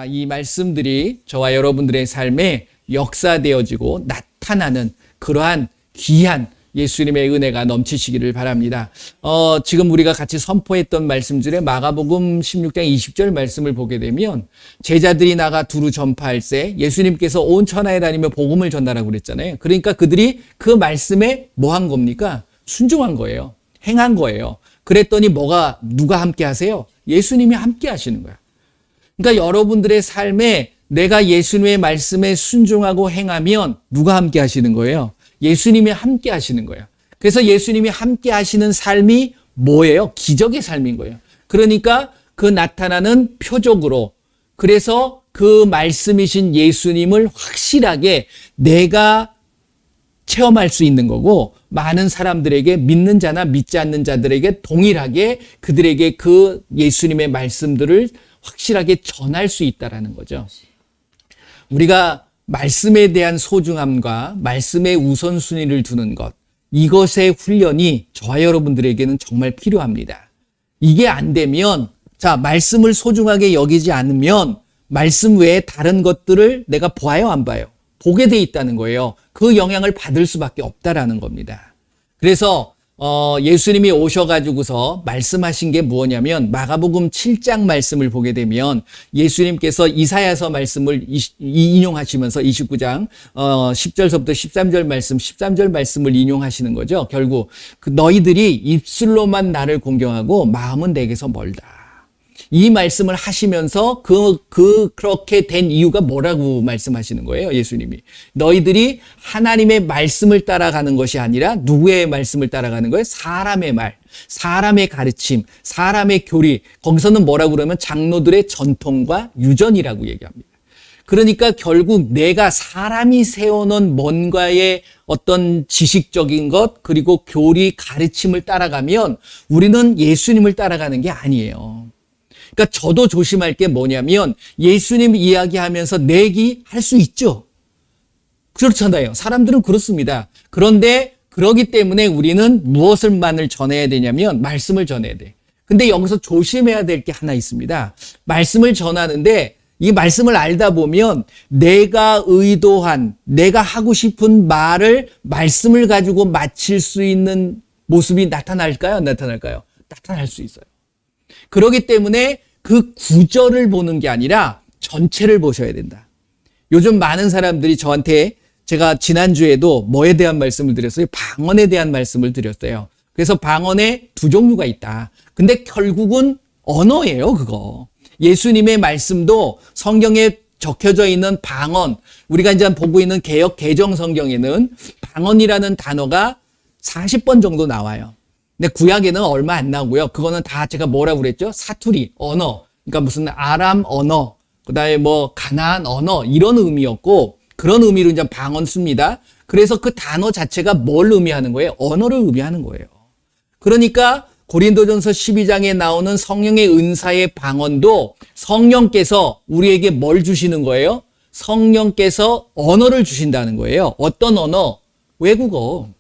이 말씀들이 저와 여러분들의 삶에 역사되어지고 나타나는 그러한 귀한 예수님의 은혜가 넘치시기를 바랍니다. 지금 우리가 같이 선포했던 말씀 중에 마가복음 16장 20절 말씀을 보게 되면 제자들이 나가 두루 전파할세 예수님께서 온 천하에 다니며 복음을 전하라고 그랬잖아요. 그러니까 그들이 그 말씀에 뭐 한 겁니까? 순종한 거예요. 행한 거예요. 그랬더니 누가 함께 하세요? 예수님이 함께 하시는 거야. 그러니까 여러분들의 삶에 내가 예수님의 말씀에 순종하고 행하면 누가 함께 하시는 거예요? 예수님이 함께 하시는 거예요. 그래서 예수님이 함께 하시는 삶이 뭐예요? 기적의 삶인 거예요. 그러니까 그 나타나는 표적으로 그래서 그 말씀이신 예수님을 확실하게 내가 체험할 수 있는 거고 많은 사람들에게 믿는 자나 믿지 않는 자들에게 동일하게 그들에게 그 예수님의 말씀들을 확실하게 전할 수 있다라는 거죠. 우리가 말씀에 대한 소중함과 말씀의 우선순위를 두는 것, 이것의 훈련이 저와 여러분들에게는 정말 필요합니다. 이게 안 되면, 말씀을 소중하게 여기지 않으면 말씀 외에 다른 것들을 내가 봐요, 안 봐요? 보게 돼 있다는 거예요. 그 영향을 받을 수밖에 없다라는 겁니다. 그래서 예수님이 오셔가지고서 말씀하신 게 무엇냐면 마가복음 7장 말씀을 보게 되면 예수님께서 이사야서 말씀을 인용하시면서 29장 10절서부터 13절 말씀, 13절 말씀을 인용하시는 거죠. 결국 너희들이 입술로만 나를 공경하고 마음은 내게서 멀다. 이 말씀을 하시면서 그렇게 된 이유가 뭐라고 말씀하시는 거예요, 예수님이. 너희들이 하나님의 말씀을 따라가는 것이 아니라 누구의 말씀을 따라가는 거예요? 사람의 말, 사람의 가르침, 사람의 교리. 거기서는 뭐라고 그러면 장로들의 전통과 유전이라고 얘기합니다. 그러니까 결국 내가 사람이 세워놓은 뭔가의 어떤 지식적인 것, 그리고 교리, 가르침을 따라가면 우리는 예수님을 따라가는 게 아니에요. 그러니까 저도 조심할 게 뭐냐면 예수님 이야기하면서 내기할 수 있죠. 그렇잖아요. 사람들은 그렇습니다. 그런데 그러기 때문에 우리는 무엇을만을 전해야 되냐면 말씀을 전해야 돼. 근데 여기서 조심해야 될 게 하나 있습니다. 말씀을 전하는데 이 말씀을 알다 보면 내가 의도한, 내가 하고 싶은 말을 말씀을 가지고 마칠 수 있는 모습이 나타날까요? 안 나타날까요? 나타날 수 있어요. 그렇기 때문에 그 구절을 보는 게 아니라 전체를 보셔야 된다. 요즘 많은 사람들이 저한테 제가 지난주에도 뭐에 대한 말씀을 드렸어요? 방언에 대한 말씀을 드렸어요. 그래서 방언에 두 종류가 있다. 근데 결국은 언어예요, 그거. 예수님의 말씀도 성경에 적혀져 있는 방언, 우리가 이제 보고 있는 개역 개정 성경에는 방언이라는 단어가 40번 정도 나와요. 근데 구약에는 얼마 안 나오고요. 그거는 다 제가 뭐라고 그랬죠? 사투리, 언어. 그러니까 무슨 아람 언어, 그다음에 뭐 가나안 언어 이런 의미였고 그런 의미로 이제 방언 씁니다. 그래서 그 단어 자체가 뭘 의미하는 거예요? 언어를 의미하는 거예요. 그러니까 고린도전서 12장에 나오는 성령의 은사의 방언도 성령께서 우리에게 뭘 주시는 거예요? 성령께서 언어를 주신다는 거예요. 어떤 언어? 외국어.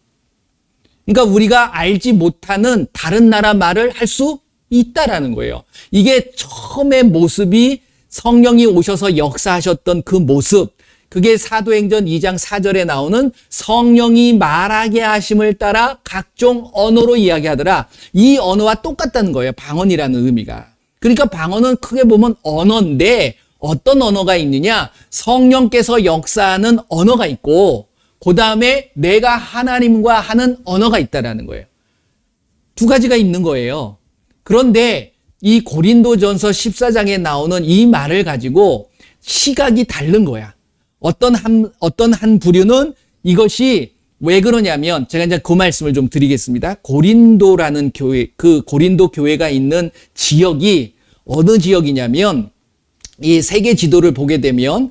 그러니까 우리가 알지 못하는 다른 나라 말을 할 수 있다라는 거예요. 이게 처음의 모습이 성령이 오셔서 역사하셨던 그 모습, 그게 사도행전 2장 4절에 나오는 성령이 말하게 하심을 따라 각종 언어로 이야기하더라. 이 언어와 똑같다는 거예요. 방언이라는 의미가. 그러니까 방언은 크게 보면 언어인데 어떤 언어가 있느냐? 성령께서 역사하는 언어가 있고 그 다음에 내가 하나님과 하는 언어가 있다라는 거예요. 두 가지가 있는 거예요. 그런데 이 고린도전서 14장에 나오는 이 말을 가지고 시각이 다른 거야. 어떤 한 부류는 이것이 왜 그러냐면 제가 이제 그 말씀을 좀 드리겠습니다. 고린도라는 교회, 그 고린도 교회가 있는 지역이 어느 지역이냐면 이 세계 지도를 보게 되면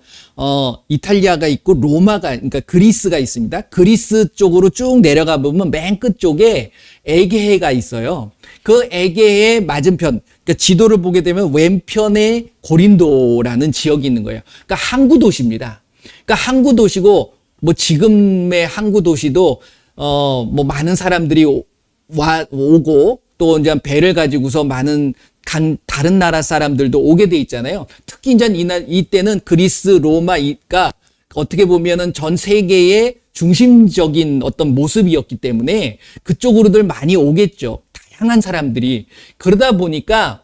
이탈리아가 있고 로마가, 그러니까 그리스가 있습니다. 그리스 쪽으로 쭉 내려가 보면 맨 끝쪽에 에게해가 있어요. 그 에게해 맞은편, 그러니까 지도를 보게 되면 왼편에 고린도라는 지역이 있는 거예요. 그러니까 항구 도시입니다. 그러니까 항구 도시고 뭐 지금의 항구 도시도 뭐 많은 사람들이 오고 또 이제 배를 가지고서 많은 다른 나라 사람들도 오게 돼 있잖아요. 특히 이제 이때는 그리스, 로마가 어떻게 보면은 전 세계의 중심적인 어떤 모습이었기 때문에 그쪽으로들 많이 오겠죠. 다양한 사람들이. 그러다 보니까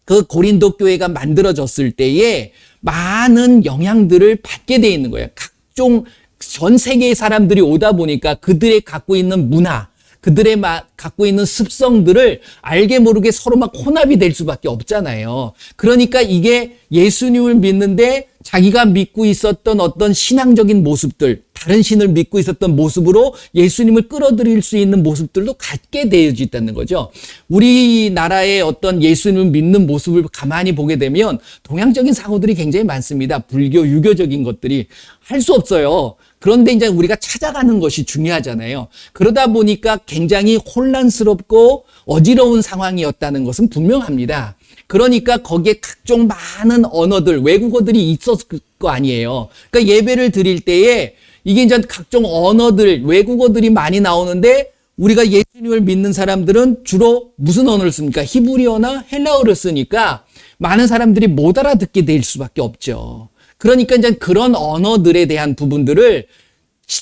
그 고린도 교회가 만들어졌을 때에 많은 영향들을 받게 돼 있는 거예요. 각종 전 세계의 사람들이 오다 보니까 그들의 갖고 있는 문화, 그들의 갖고 있는 습성들을 알게 모르게 서로 막 혼합이 될 수밖에 없잖아요. 그러니까 이게 예수님을 믿는데 자기가 믿고 있었던 어떤 신앙적인 모습들, 다른 신을 믿고 있었던 모습으로 예수님을 끌어들일 수 있는 모습들도 갖게 되어져 있다는 거죠. 우리나라의 어떤 예수님을 믿는 모습을 가만히 보게 되면 동양적인 사고들이 굉장히 많습니다. 불교, 유교적인 것들이 할 수 없어요. 그런데 이제 우리가 찾아가는 것이 중요하잖아요. 그러다 보니까 굉장히 혼란스럽고 어지러운 상황이었다는 것은 분명합니다. 그러니까 거기에 각종 많은 언어들, 외국어들이 있었을 거 아니에요. 그러니까 예배를 드릴 때에 이게 이제 각종 언어들, 외국어들이 많이 나오는데 우리가 예수님을 믿는 사람들은 주로 무슨 언어를 씁니까? 히브리어나 헬라어를 쓰니까 많은 사람들이 못 알아듣게 될 수밖에 없죠. 그러니까 이제 그런 언어들에 대한 부분들을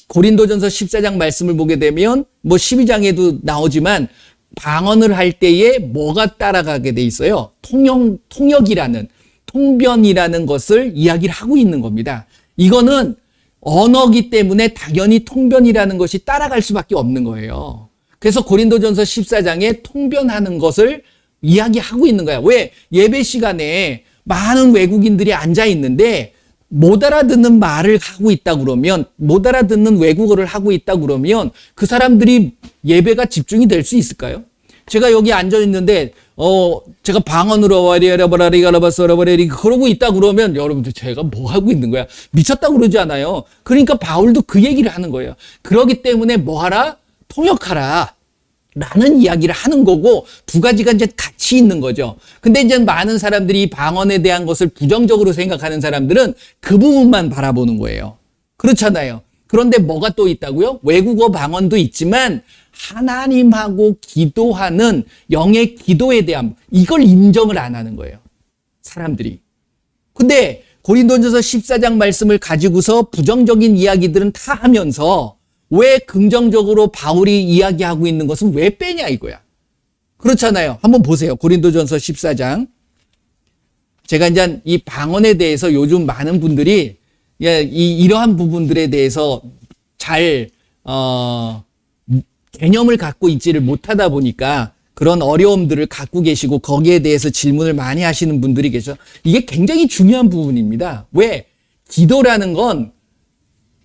고린도전서 14장 말씀을 보게 되면 뭐 12장에도 나오지만 방언을 할 때에 뭐가 따라가게 돼 있어요? 통역이라는, 통변이라는 것을 이야기를 하고 있는 겁니다. 이거는 언어기 때문에 당연히 통변이라는 것이 따라갈 수밖에 없는 거예요. 그래서 고린도전서 14장에 통변하는 것을 이야기하고 있는 거야. 왜? 예배 시간에 많은 외국인들이 앉아 있는데 못 알아듣는 말을 하고 있다 그러면, 못 알아듣는 외국어를 하고 있다 그러면 그 사람들이 예배가 집중이 될 수 있을까요? 제가 여기 앉아 있는데 제가 방언으로 와리아라바라리가라바서라바레리 그러고 있다 그러면 여러분들 제가 뭐 하고 있는 거야? 미쳤다 그러지 않아요? 그러니까 바울도 그 얘기를 하는 거예요. 그러기 때문에 뭐 하라? 통역하라. 라는 이야기를 하는 거고 두 가지가 이제 같이 있는 거죠. 근데 이제 많은 사람들이 방언에 대한 것을 부정적으로 생각하는 사람들은 그 부분만 바라보는 거예요. 그렇잖아요. 그런데 뭐가 또 있다고요? 외국어 방언도 있지만 하나님하고 기도하는 영의 기도에 대한 이걸 인정을 안 하는 거예요. 사람들이. 근데 고린도전서 14장 말씀을 가지고서 부정적인 이야기들은 다 하면서 왜 긍정적으로 바울이 이야기하고 있는 것은 왜 빼냐 이거야. 그렇잖아요. 한번 보세요. 고린도전서 14장. 제가 이제 이 방언에 대해서 요즘 많은 분들이 이러한 부분들에 대해서 잘 개념을 갖고 있지를 못하다 보니까 그런 어려움들을 갖고 계시고 거기에 대해서 질문을 많이 하시는 분들이 계셔. 이게 굉장히 중요한 부분입니다. 왜? 기도라는 건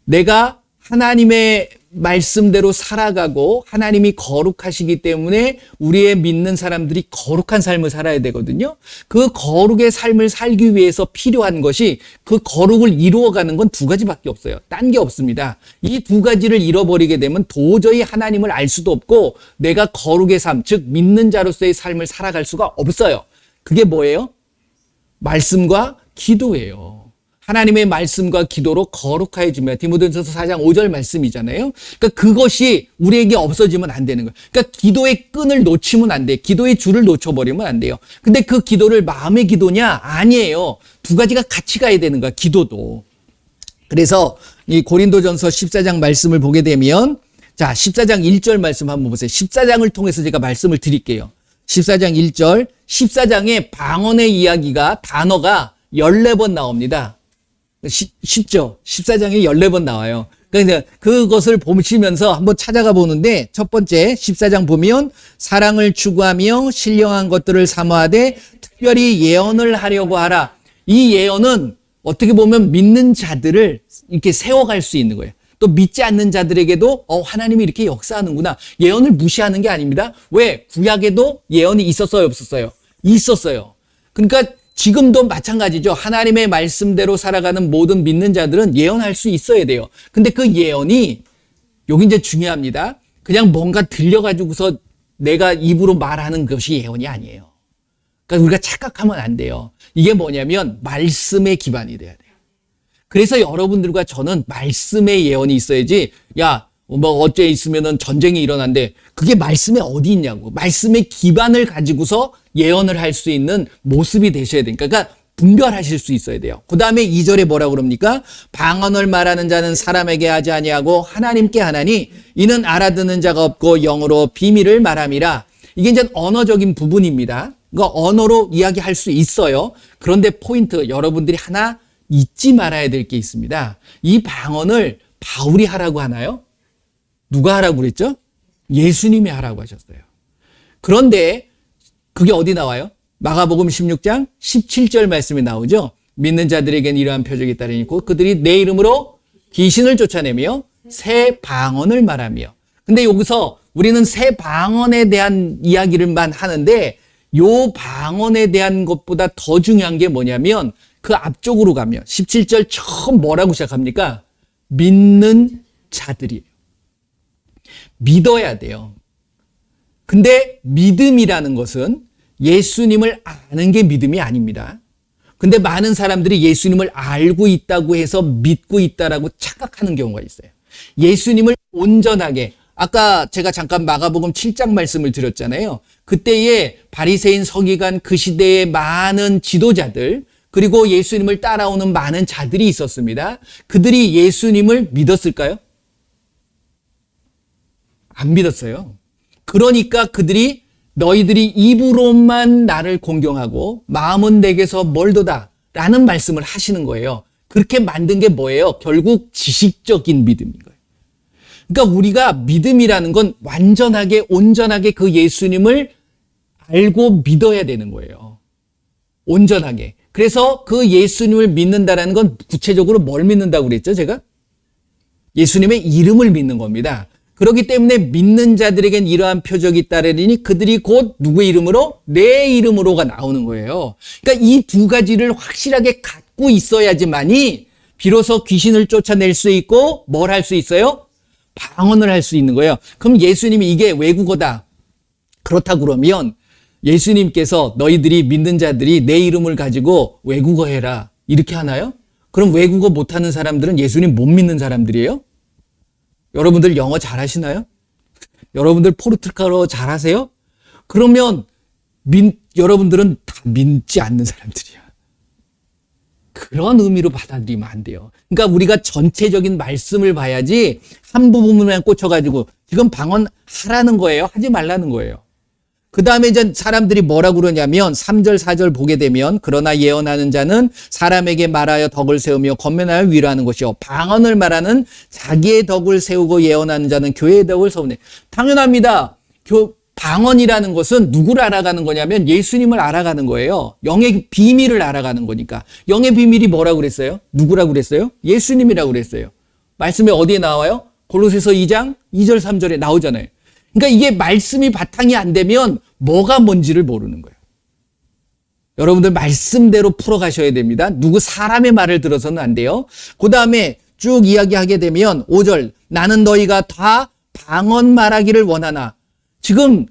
내가 하나님의 말씀대로 살아가고 하나님이 거룩하시기 때문에 우리의 믿는 사람들이 거룩한 삶을 살아야 되거든요. 그 거룩의 삶을 살기 위해서 필요한 것이 그 거룩을 이루어가는 건 두 가지밖에 없어요. 딴 게 없습니다. 이 두 가지를 잃어버리게 되면 도저히 하나님을 알 수도 없고 내가 거룩의 삶, 즉 믿는 자로서의 삶을 살아갈 수가 없어요. 그게 뭐예요? 말씀과 기도예요. 하나님의 말씀과 기도로 거룩해집니다. 디모데전서 4장 5절 말씀이잖아요. 그러니까 그것이 우리에게 없어지면 안 되는 거예요. 그러니까 기도의 끈을 놓치면 안 돼. 기도의 줄을 놓쳐버리면 안 돼요. 근데 그 기도를 마음의 기도냐? 아니에요. 두 가지가 같이 가야 되는 거야. 기도도. 그래서 이 고린도전서 14장 말씀을 보게 되면 자 14장 1절 말씀 한번 보세요. 14장을 통해서 제가 말씀을 드릴게요. 14장 1절 14장에 방언의 이야기가 단어가 14번 나옵니다. 쉽죠? 14장에 14번 나와요. 그러니까 그것을 보시면서 한번 찾아가 보는데 첫 번째 14장 보면 사랑을 추구하며 신령한 것들을 사모하되 특별히 예언을 하려고 하라. 이 예언은 어떻게 보면 믿는 자들을 이렇게 세워갈 수 있는 거예요. 또 믿지 않는 자들에게도 하나님이 이렇게 역사하는구나. 예언을 무시하는 게 아닙니다. 왜? 구약에도 예언이 있었어요? 없었어요? 있었어요. 그러니까 지금도 마찬가지죠. 하나님의 말씀대로 살아가는 모든 믿는 자들은 예언할 수 있어야 돼요. 근데 그 예언이 여기 이제 중요합니다. 그냥 뭔가 들려가지고서 내가 입으로 말하는 것이 예언이 아니에요. 그러니까 우리가 착각하면 안 돼요. 이게 뭐냐면 말씀에 기반이 돼야 돼요. 그래서 여러분들과 저는 말씀의 예언이 있어야지 야 뭐 어째 있으면은 전쟁이 일어난대. 그게 말씀에 어디 있냐고. 말씀의 기반을 가지고서 예언을 할 수 있는 모습이 되셔야 되니까. 그러니까 분별하실 수 있어야 돼요. 그 다음에 2절에 뭐라고 그럽니까? 방언을 말하는 자는 사람에게 하지 아니하고 하나님께 하나니 이는 알아듣는 자가 없고 영으로 비밀을 말함이라. 이게 이제 언어적인 부분입니다. 그러니까 언어로 이야기할 수 있어요. 그런데 포인트, 여러분들이 하나 잊지 말아야 될 게 있습니다. 이 방언을 바울이 하라고 하나요? 누가 하라고 그랬죠? 예수님이 하라고 하셨어요. 그런데 그게 어디 나와요? 마가복음 16장 17절 말씀에 나오죠. 믿는 자들에겐 이러한 표적이 따르니 곧 그들이 내 이름으로 귀신을 쫓아내며 새 방언을 말하며. 근데 여기서 우리는 새 방언에 대한 이야기를만 하는데 요 방언에 대한 것보다 더 중요한 게 뭐냐면 그 앞쪽으로 가면 17절 처음 뭐라고 시작합니까? 믿는 자들이에요. 믿어야 돼요. 근데 믿음이라는 것은 예수님을 아는 게 믿음이 아닙니다. 근데 많은 사람들이 예수님을 알고 있다고 해서 믿고 있다라고 착각하는 경우가 있어요. 예수님을 온전하게, 아까 제가 잠깐 마가복음 7장 말씀을 드렸잖아요. 그때에 바리새인 서기관 그 시대의 많은 지도자들 그리고 예수님을 따라오는 많은 자들이 있었습니다. 그들이 예수님을 믿었을까요? 안 믿었어요. 그러니까 그들이 너희들이 입으로만 나를 공경하고 마음은 내게서 멀도다 라는 말씀을 하시는 거예요. 그렇게 만든 게 뭐예요? 결국 지식적인 믿음인 거예요. 그러니까 우리가 믿음이라는 건 완전하게 온전하게 그 예수님을 알고 믿어야 되는 거예요. 온전하게. 그래서 그 예수님을 믿는다라는 건 구체적으로 뭘 믿는다고 그랬죠, 제가? 예수님의 이름을 믿는 겁니다. 그렇기 때문에 믿는 자들에겐 이러한 표적이 따르리니 그들이 곧 누구의 이름으로? 내 이름으로가 나오는 거예요. 그러니까 이 두 가지를 확실하게 갖고 있어야지만이 비로소 귀신을 쫓아낼 수 있고 뭘 할 수 있어요? 방언을 할 수 있는 거예요. 그럼 예수님이 이게 외국어다. 그렇다 그러면 예수님께서 너희들이 믿는 자들이 내 이름을 가지고 외국어 해라. 이렇게 하나요? 그럼 외국어 못하는 사람들은 예수님 못 믿는 사람들이에요? 여러분들 영어 잘하시나요? 여러분들 포르투갈어 잘하세요? 그러면 여러분들은 다 믿지 않는 사람들이야. 그런 의미로 받아들이면 안 돼요. 그러니까 우리가 전체적인 말씀을 봐야지 한 부분만 꽂혀가지고 지금 방언하라는 거예요? 하지 말라는 거예요. 그 다음에 이제 사람들이 뭐라고 그러냐면 3절 4절 보게 되면 그러나 예언하는 자는 사람에게 말하여 덕을 세우며 권면하여 위로하는 것이요 방언을 말하는 자기의 덕을 세우고 예언하는 자는 교회의 덕을 세우네. 당연합니다. 방언이라는 것은 누구를 알아가는 거냐면 예수님을 알아가는 거예요. 영의 비밀을 알아가는 거니까. 영의 비밀이 뭐라고 그랬어요? 누구라고 그랬어요? 예수님이라고 그랬어요. 말씀에 어디에 나와요? 골로새서 2장 2절 3절에 나오잖아요. 그러니까 이게 말씀이 바탕이 안 되면 뭐가 뭔지를 모르는 거예요. 여러분들 말씀대로 풀어가셔야 됩니다. 누구 사람의 말을 들어서는 안 돼요. 그 다음에 쭉 이야기하게 되면 5절 나는 너희가 다 방언 말하기를 원하나. 지금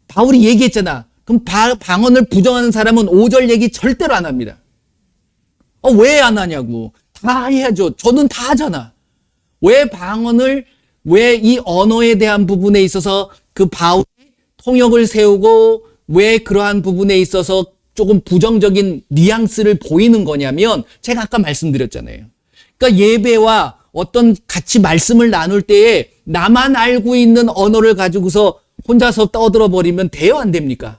바울이 얘기했잖아. 그럼 방언을 부정하는 사람은 5절 얘기 절대로 안 합니다. 왜 안 하냐고. 다 해야죠. 저는 다 하잖아. 왜 이 언어에 대한 부분에 있어서 그 바울이 통역을 세우고 왜 그러한 부분에 있어서 조금 부정적인 뉘앙스를 보이는 거냐면 제가 아까 말씀드렸잖아요. 그러니까 예배와 어떤 같이 말씀을 나눌 때에 나만 알고 있는 언어를 가지고서 혼자서 떠들어 버리면 돼요, 안 됩니까?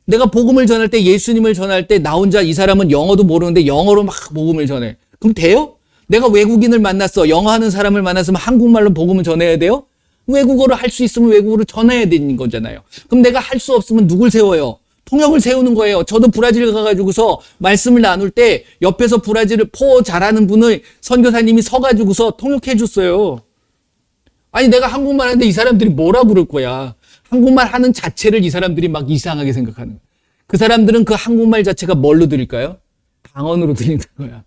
내가 복음을 전할 때 예수님을 전할 때 나 혼자 이 사람은 영어도 모르는데 영어로 막 복음을 전해. 그럼 돼요? 내가 외국인을 만났어. 영어 하는 사람을 만났으면 한국말로 복음을 전해야 돼요? 외국어로 할 수 있으면 외국어로 전해야 되는 거잖아요. 그럼 내가 할 수 없으면 누굴 세워요? 통역을 세우는 거예요. 저도 브라질 가가지고서 말씀을 나눌 때 옆에서 브라질을 잘하는 분을 선교사님이 서가지고서 통역해 줬어요. 아니 내가 한국말 하는데 이 사람들이 뭐라 그럴 거야. 한국말 하는 자체를 이 사람들이 막 이상하게 생각하는 거야. 그 사람들은 그 한국말 자체가 뭘로 들릴까요? 방언으로 들리는 거야.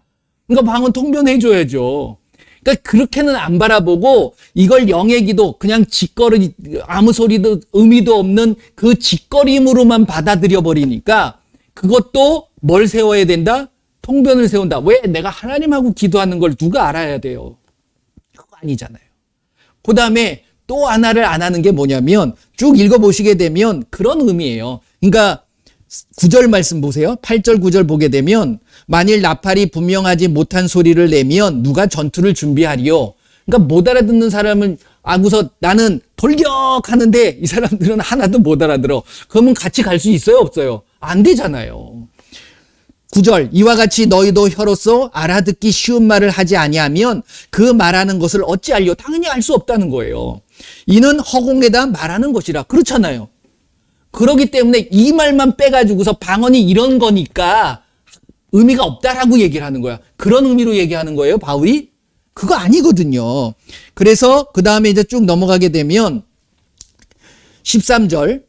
그러니까 방언 통변해줘야죠. 그러니까 그렇게는 안 바라보고 이걸 영의 기도 그냥 짓거리 아무 소리도 의미도 없는 그 짓거림으로만 받아들여 버리니까 그것도 뭘 세워야 된다? 통변을 세운다. 왜? 내가 하나님하고 기도하는 걸 누가 알아야 돼요? 그거 아니잖아요. 그 다음에 또 하나를 안 하는 게 뭐냐면 쭉 읽어보시게 되면 그런 의미예요. 그러니까 9절 말씀 보세요. 8절 9절 보게 되면 만일 나팔이 분명하지 못한 소리를 내면 누가 전투를 준비하리요. 그러니까 못 알아듣는 사람은 아고서 나는 돌격하는데 이 사람들은 하나도 못 알아들어. 그러면 같이 갈 수 있어요 없어요? 안 되잖아요. 9절 이와 같이 너희도 혀로서 알아듣기 쉬운 말을 하지 아니하면 그 말하는 것을 어찌 알려? 당연히 알 수 없다는 거예요. 이는 허공에다 말하는 것이라. 그렇잖아요. 그렇기 때문에 이 말만 빼가지고서 방언이 이런 거니까 의미가 없다라고 얘기를 하는 거야. 그런 의미로 얘기하는 거예요 바울이? 그거 아니거든요. 그래서 그 다음에 이제 쭉 넘어가게 되면 13절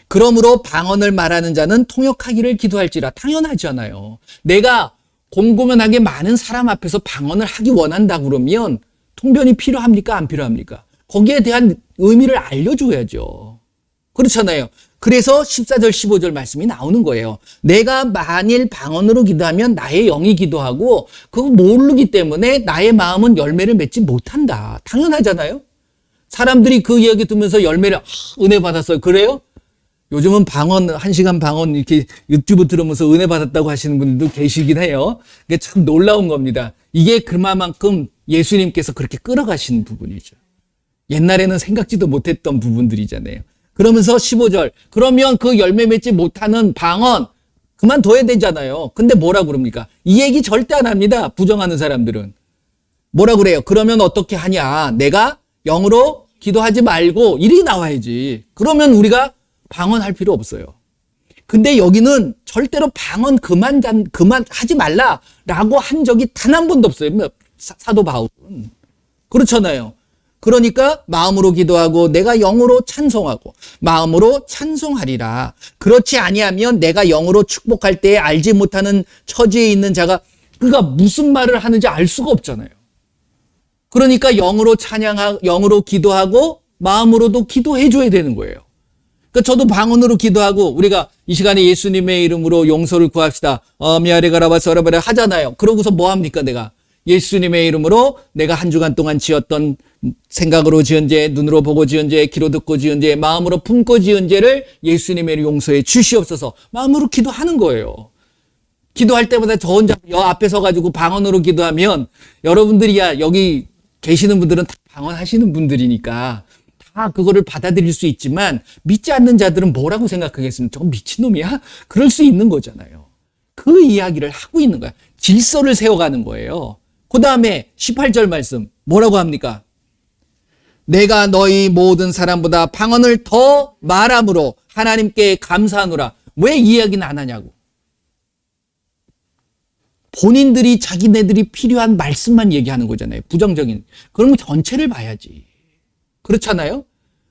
그러므로 방언을 말하는 자는 통역하기를 기도할지라. 당연하잖아요. 내가 공공연하게 많은 사람 앞에서 방언을 하기 원한다 그러면 통변이 필요합니까? 안 필요합니까? 거기에 대한 의미를 알려줘야죠. 그렇잖아요. 그래서 14절 15절 말씀이 나오는 거예요. 내가 만일 방언으로 기도하면 나의 영이 기도하고 그거 모르기 때문에 나의 마음은 열매를 맺지 못한다. 당연하잖아요. 사람들이 그 이야기 듣면서 열매를 은혜 받았어요. 그래요? 요즘은 방언 1시간 방언 이렇게 유튜브 들으면서 은혜 받았다고 하시는 분들도 계시긴 해요. 이게 참 놀라운 겁니다. 이게 그만큼 예수님께서 그렇게 끌어가시는 부분이죠. 옛날에는 생각지도 못했던 부분들이잖아요. 그러면서 15절 그러면 그 열매 맺지 못하는 방언 그만둬야 되잖아요. 근데 뭐라 그럽니까? 이 얘기 절대 안 합니다. 부정하는 사람들은. 뭐라 그래요? 그러면 어떻게 하냐? 내가 영으로 기도하지 말고 일이 나와야지. 그러면 우리가 방언할 필요 없어요. 근데 여기는 절대로 방언 그만 하지 말라라고 한 적이 단 한 번도 없어요. 사도 바울은. 그렇잖아요. 그러니까 마음으로 기도하고 내가 영으로 찬송하고 마음으로 찬송하리라. 그렇지 아니하면 내가 영으로 축복할 때에 알지 못하는 처지에 있는 자가 그가 무슨 말을 하는지 알 수가 없잖아요. 그러니까 영으로 기도하고 마음으로도 기도해 줘야 되는 거예요. 그러니까 저도 방언으로 기도하고 우리가 이 시간에 예수님의 이름으로 용서를 구합시다. 미아레가라바서라바라 하잖아요. 그러고서 뭐 합니까 내가? 예수님의 이름으로 내가 한 주간 동안 지었던 생각으로 지은 죄, 눈으로 보고 지은 죄, 귀로 듣고 지은 죄, 마음으로 품고 지은 죄를 예수님의 용서해 주시옵소서. 마음으로 기도하는 거예요. 기도할 때마다 저 혼자 앞에 서가지고 방언으로 기도하면 여러분들이야 여기 계시는 분들은 다 방언하시는 분들이니까 다 그거를 받아들일 수 있지만 믿지 않는 자들은 뭐라고 생각하겠습니까? 저거 미친놈이야? 그럴 수 있는 거잖아요. 그 이야기를 하고 있는 거야. 질서를 세워가는 거예요. 그 다음에 18절 말씀 뭐라고 합니까? 내가 너희 모든 사람보다 방언을 더 말함으로 하나님께 감사하노라. 왜 이 이야기는 안 하냐고. 본인들이 자기네들이 필요한 말씀만 얘기하는 거잖아요. 부정적인. 그러면 전체를 봐야지. 그렇잖아요?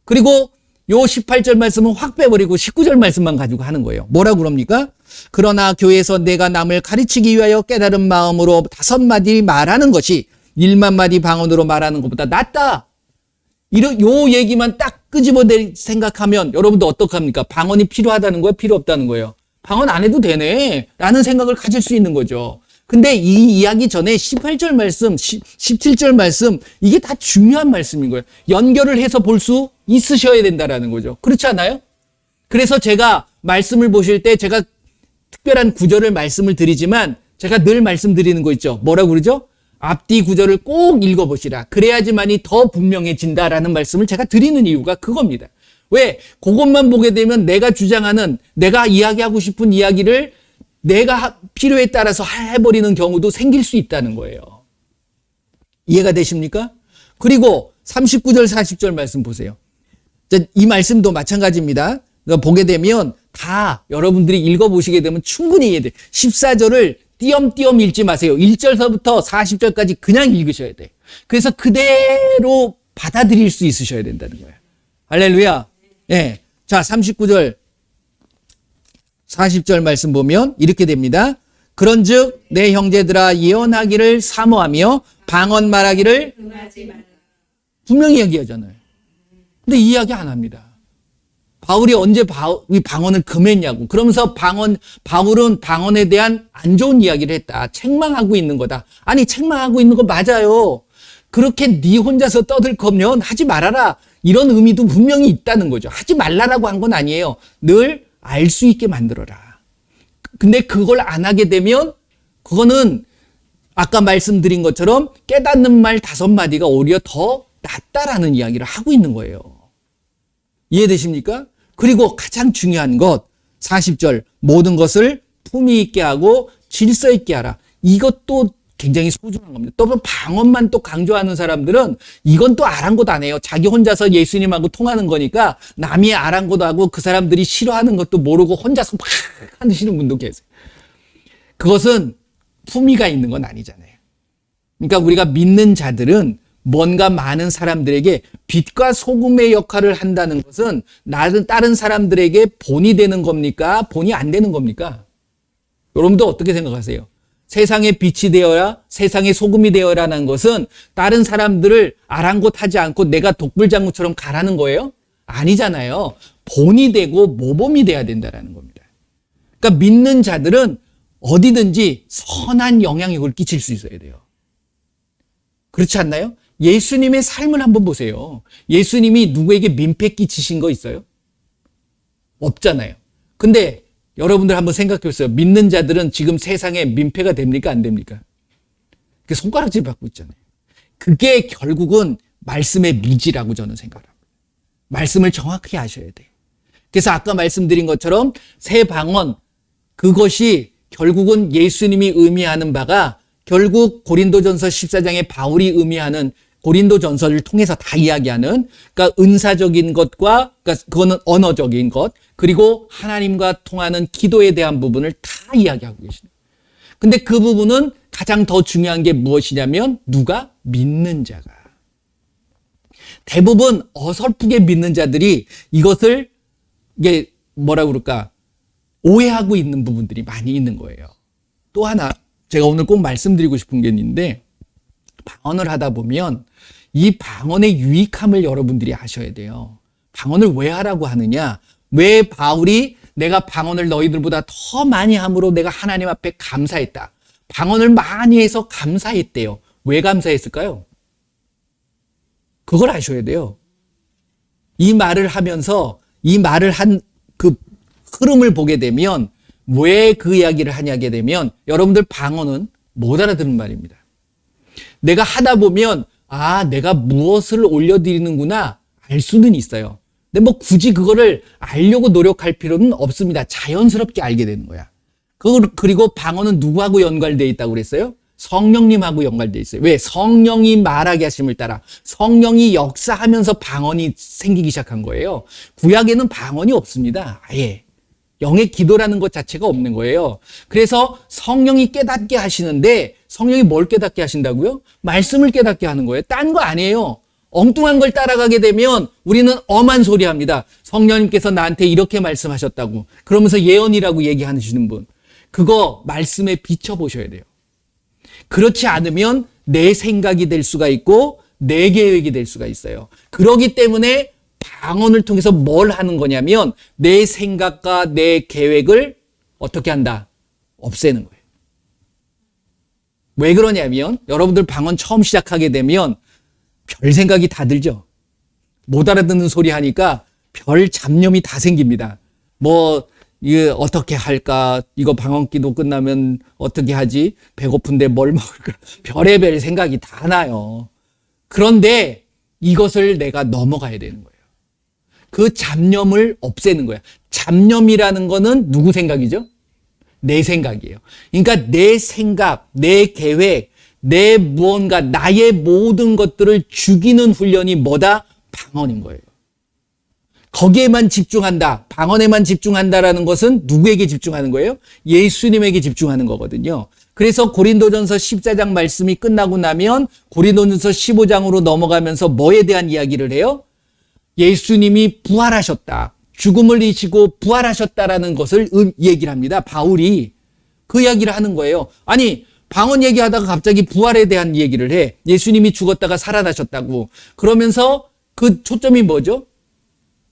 그리고 요 18절 말씀은 확 빼버리고 19절 말씀만 가지고 하는 거예요. 뭐라고 그럽니까? 그러나 교회에서 내가 남을 가르치기 위하여 깨달은 마음으로 5마디 말하는 것이 1만 마디 방언으로 말하는 것보다 낫다. 요 얘기만 딱 끄집어내 생각하면 여러분도 어떡합니까? 방언이 필요하다는 거예요? 필요 없다는 거예요? 방언 안 해도 되네 라는 생각을 가질 수 있는 거죠. 근데 이 이야기 전에 18절 말씀, 17절 말씀 이게 다 중요한 말씀인 거예요. 연결을 해서 볼 수 있으셔야 된다라는 거죠. 그렇지 않아요? 그래서 제가 말씀을 보실 때 제가 특별한 구절을 말씀을 드리지만 제가 늘 말씀드리는 거 있죠. 뭐라고 그러죠? 앞뒤 구절을 꼭 읽어보시라. 그래야지만이 더 분명해진다라는 말씀을 제가 드리는 이유가 그겁니다. 왜? 그것만 보게 되면 내가 주장하는 내가 이야기하고 싶은 이야기를 내가 필요에 따라서 해버리는 경우도 생길 수 있다는 거예요. 이해가 되십니까? 그리고 39절 40절 말씀 보세요. 이 말씀도 마찬가지입니다. 그러니까 보게 되면 다 여러분들이 읽어보시게 되면 충분히 이해돼요. 14절을 띄엄띄엄 읽지 마세요. 1절서부터 40절까지 그냥 읽으셔야 돼요. 그래서 그대로 받아들일 수 있으셔야 된다는 거예요. 할렐루야. 네. 자, 39절 40절 말씀 보면 이렇게 됩니다. 그런즉 내 형제들아 예언하기를 사모하며 방언 말하기를 분명히 얘기하잖아요. 근데 이 이야기 안 합니다. 바울이 언제 방언을 금했냐고. 그러면서 바울은 방언에 대한 안 좋은 이야기를 했다. 책망하고 있는 거다. 아니 책망하고 있는 거 맞아요. 그렇게 네 혼자서 떠들 거면 하지 말아라. 이런 의미도 분명히 있다는 거죠. 하지 말라라고 한 건 아니에요. 늘 알 수 있게 만들어라. 근데 그걸 안 하게 되면 그거는 아까 말씀드린 것처럼 깨닫는 말 5마디가 오히려 더 낫다라는 이야기를 하고 있는 거예요. 이해되십니까? 그리고 가장 중요한 것 40절 모든 것을 품위 있게 하고 질서 있게 하라. 이것도 굉장히 소중한 겁니다. 또 방언만 또 강조하는 사람들은 이건 또 아랑곳 안 해요. 자기 혼자서 예수님하고 통하는 거니까 남이 아랑곳 하고 그 사람들이 싫어하는 것도 모르고 혼자서 막 하시는 분도 계세요. 그것은 품위가 있는 건 아니잖아요. 그러니까 우리가 믿는 자들은 뭔가 많은 사람들에게 빛과 소금의 역할을 한다는 것은 다른 사람들에게 본이 되는 겁니까? 본이 안 되는 겁니까? 여러분도 어떻게 생각하세요? 세상의 빛이 되어야, 세상의 소금이 되어라는 것은 다른 사람들을 아랑곳하지 않고 내가 독불장구처럼 가라는 거예요? 아니잖아요. 본이 되고 모범이 돼야 된다는 겁니다. 그러니까 믿는 자들은 어디든지 선한 영향력을 끼칠 수 있어야 돼요. 그렇지 않나요? 예수님의 삶을 한번 보세요. 예수님이 누구에게 민폐 끼치신 거 있어요? 없잖아요. 근데 여러분들 한번 생각해 보세요. 믿는 자들은 지금 세상에 민폐가 됩니까? 안 됩니까? 그 손가락질 받고 있잖아요. 그게 결국은 말씀의 미지라고 저는 생각합니다. 말씀을 정확히 아셔야 돼요. 그래서 아까 말씀드린 것처럼 새 방언, 그것이 결국은 예수님이 의미하는 바가 결국 고린도전서 14장에 바울이 의미하는 고린도전서를 통해서 다 이야기하는, 그러니까 은사적인 것과, 그러니까 그거는 언어적인 것, 그리고 하나님과 통하는 기도에 대한 부분을 다 이야기하고 계시네요. 근데 그 부분은 가장 더 중요한 게 무엇이냐면 누가? 믿는 자가. 대부분 어설프게 믿는 자들이 이것을 이게 뭐라 그럴까? 오해하고 있는 부분들이 많이 있는 거예요. 또 하나 제가 오늘 꼭 말씀드리고 싶은 게 있는데, 방언을 하다 보면 이 방언의 유익함을 여러분들이 아셔야 돼요. 방언을 왜 하라고 하느냐? 왜 바울이 내가 방언을 너희들보다 더 많이 함으로 내가 하나님 앞에 감사했다. 방언을 많이 해서 감사했대요. 왜 감사했을까요? 그걸 아셔야 돼요. 이 말을 하면서 이 말을 한 그 흐름을 보게 되면 왜 그 이야기를 하냐게 되면 여러분들 방언은 못 알아듣는 말입니다. 내가 하다 보면 내가 무엇을 올려드리는구나 알 수는 있어요. 근데 뭐 굳이 그거를 알려고 노력할 필요는 없습니다. 자연스럽게 알게 되는 거야. 그리고 방언은 누구하고 연관되어 있다고 그랬어요? 성령님하고 연관되어 있어요. 왜? 성령이 말하게 하심을 따라 성령이 역사하면서 방언이 생기기 시작한 거예요. 구약에는 방언이 없습니다. 아예. 영의 기도라는 것 자체가 없는 거예요. 그래서 성령이 깨닫게 하시는데 성령이 뭘 깨닫게 하신다고요? 말씀을 깨닫게 하는 거예요. 딴 거 아니에요. 엉뚱한 걸 따라가게 되면 우리는 엄한 소리 합니다. 성령님께서 나한테 이렇게 말씀하셨다고. 그러면서 예언이라고 얘기하시는 분. 그거 말씀에 비춰보셔야 돼요. 그렇지 않으면 내 생각이 될 수가 있고 내 계획이 될 수가 있어요. 그렇기 때문에 방언을 통해서 뭘 하는 거냐면 내 생각과 내 계획을 어떻게 한다? 없애는 거예요. 왜 그러냐면 여러분들 방언 처음 시작하게 되면 별 생각이 다 들죠. 못 알아듣는 소리 하니까 별 잡념이 다 생깁니다. 이거 어떻게 할까? 이거 방언기도 끝나면 어떻게 하지? 배고픈데 뭘 먹을까? 별의별 생각이 다 나요. 그런데 이것을 내가 넘어가야 되는 거예요. 그 잡념을 없애는 거야. 잡념이라는 거는 누구 생각이죠? 내 생각이에요. 그러니까 내 생각, 내 계획, 내 무언가, 나의 모든 것들을 죽이는 훈련이 뭐다? 방언인 거예요. 거기에만 집중한다. 방언에만 집중한다라는 것은 누구에게 집중하는 거예요? 예수님에게 집중하는 거거든요. 그래서 고린도전서 14장 말씀이 끝나고 나면 고린도전서 15장으로 넘어가면서 뭐에 대한 이야기를 해요? 예수님이 부활하셨다. 죽음을 이기시고 부활하셨다라는 것을 얘기를 합니다. 바울이 그 이야기를 하는 거예요. 아니, 방언 얘기하다가 갑자기 부활에 대한 얘기를 해. 예수님이 죽었다가 살아나셨다고. 그러면서 그 초점이 뭐죠?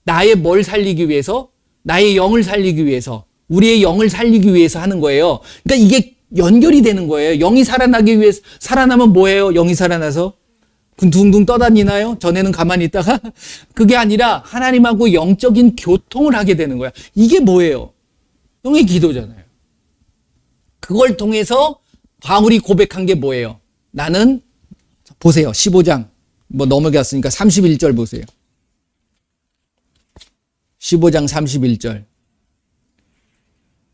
나의 뭘 살리기 위해서? 나의 영을 살리기 위해서. 우리의 영을 살리기 위해서 하는 거예요. 그러니까 이게 연결이 되는 거예요. 영이 살아나기 위해서. 살아나면 뭐예요? 영이 살아나서? 둥둥 떠다니나요? 전에는 가만히 있다가 그게 아니라 하나님하고 영적인 교통을 하게 되는 거야. 이게 뭐예요? 영의 기도잖아요. 그걸 통해서 바울이 고백한 게 뭐예요? 나는 보세요. 15장 넘어갔으니까 31절 보세요. 15장 31절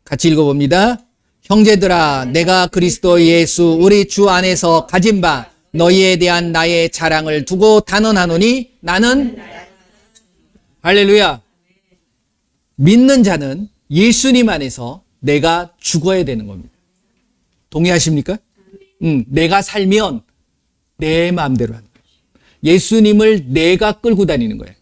같이 읽어봅니다. 형제들아 내가 그리스도 예수 우리 주 안에서 가진 바 너희에 대한 나의 자랑을 두고 단언하노니 나는 할렐루야. 믿는 자는 예수님 안에서 내가 죽어야 되는 겁니다. 동의하십니까? 내가 살면 내 마음대로 하는 거예요. 예수님을 내가 끌고 다니는 거예요.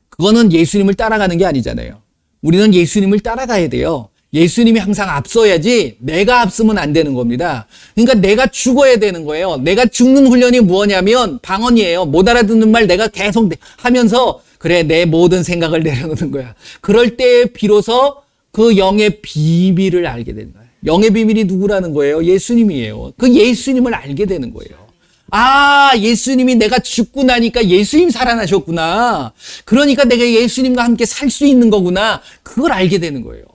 그거는 예수님을 따라가는 게 아니잖아요. 우리는 예수님을 따라가야 돼요. 예수님이 항상 앞서야지 내가 앞서면 안 되는 겁니다. 그러니까 내가 죽어야 되는 거예요. 내가 죽는 훈련이 뭐냐면 방언이에요. 못 알아듣는 말 내가 계속 하면서 그래 내 모든 생각을 내려놓는 거야. 그럴 때 비로소 그 영의 비밀을 알게 되는 거예요. 영의 비밀이 누구라는 거예요? 예수님이에요. 그 예수님을 알게 되는 거예요. 아, 예수님이 내가 죽고 나니까 예수님 살아나셨구나. 그러니까 내가 예수님과 함께 살 수 있는 거구나. 그걸 알게 되는 거예요.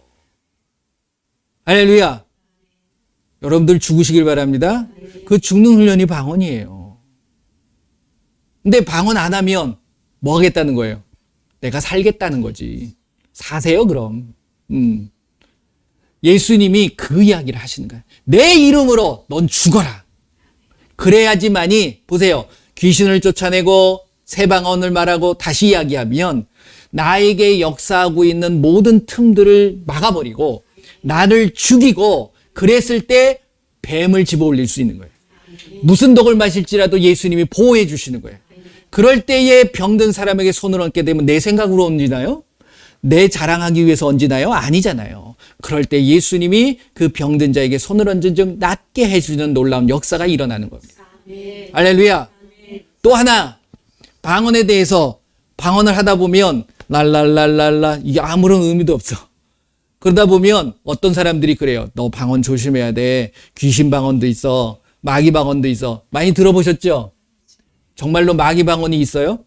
할렐루야. 여러분들 죽으시길 바랍니다. 그 죽는 훈련이 방언이에요. 근데 방언 안 하면 뭐 하겠다는 거예요? 내가 살겠다는 거지. 사세요, 그럼. 예수님이 그 이야기를 하시는 거예요. 내 이름으로 넌 죽어라. 그래야지만이, 보세요. 귀신을 쫓아내고 새 방언을 말하고 다시 이야기하면 나에게 역사하고 있는 모든 틈들을 막아버리고 나를 죽이고 그랬을 때 뱀을 집어올릴 수 있는 거예요. 무슨 독을 마실지라도 예수님이 보호해 주시는 거예요. 그럴 때에 병든 사람에게 손을 얹게 되면 내 생각으로 얹나요? 내 자랑하기 위해서 얹나요? 아니잖아요. 그럴 때 예수님이 그 병든 자에게 손을 얹은 즉 낫게 해주는 놀라운 역사가 일어나는 겁니다. 할렐루야. 또 하나 방언에 대해서 방언을 하다 보면 랄랄랄랄라 이게 아무런 의미도 없어. 그러다 보면 어떤 사람들이 그래요. 너 방언 조심해야 돼. 귀신 방언도 있어. 마귀 방언도 있어. 많이 들어보셨죠? 정말로 마귀 방언이 있어요?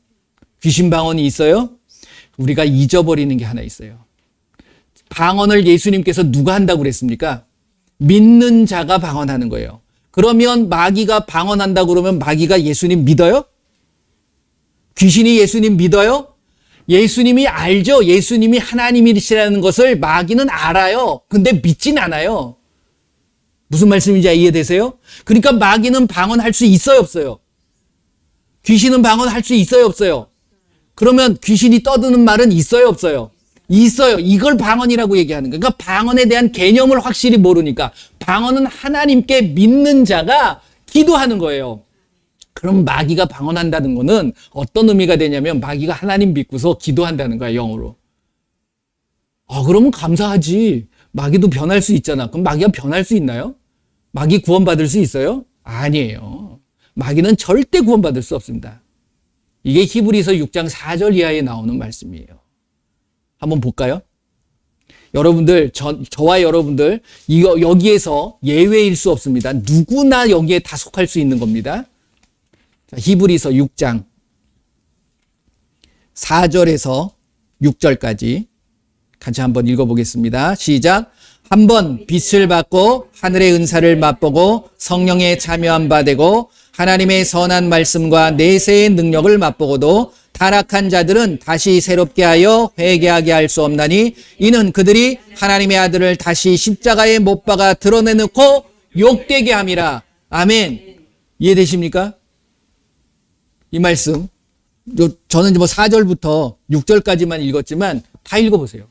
귀신 방언이 있어요? 우리가 잊어버리는 게 하나 있어요. 방언을 예수님께서 누가 한다고 그랬습니까? 믿는 자가 방언하는 거예요. 그러면 마귀가 방언한다고 그러면 마귀가 예수님 믿어요? 귀신이 예수님 믿어요? 예수님이 알죠. 예수님이 하나님이시라는 것을 마귀는 알아요. 근데 믿진 않아요. 무슨 말씀인지 이해되세요? 그러니까 마귀는 방언할 수 있어요, 없어요? 귀신은 방언할 수 있어요, 없어요? 그러면 귀신이 떠드는 말은 있어요, 없어요? 있어요. 이걸 방언이라고 얘기하는 거예요. 그러니까 방언에 대한 개념을 확실히 모르니까 방언은 하나님께 믿는 자가 기도하는 거예요. 그럼 마귀가 방언한다는 거는 어떤 의미가 되냐면 마귀가 하나님 믿고서 기도한다는 거야, 영어로. 그러면 감사하지. 마귀도 변할 수 있잖아. 그럼 마귀가 변할 수 있나요? 마귀 구원받을 수 있어요? 아니에요. 마귀는 절대 구원받을 수 없습니다. 이게 히브리서 6장 4절 이하에 나오는 말씀이에요. 한번 볼까요? 여러분들, 저와 여러분들, 여기에서 예외일 수 없습니다. 누구나 여기에 다 속할 수 있는 겁니다. 히브리서 6장 4절에서 6절까지 같이 한번 읽어보겠습니다. 시작. 한번 빛을 받고 하늘의 은사를 맛보고 성령에 참여한 바 되고 하나님의 선한 말씀과 내세의 능력을 맛보고도 타락한 자들은 다시 새롭게 하여 회개하게 할 수 없나니 이는 그들이 하나님의 아들을 다시 십자가에 못 박아 드러내놓고 욕되게 함이라. 아멘. 이해되십니까? 이 말씀, 저는 4절부터 6절까지만 읽었지만 다 읽어보세요.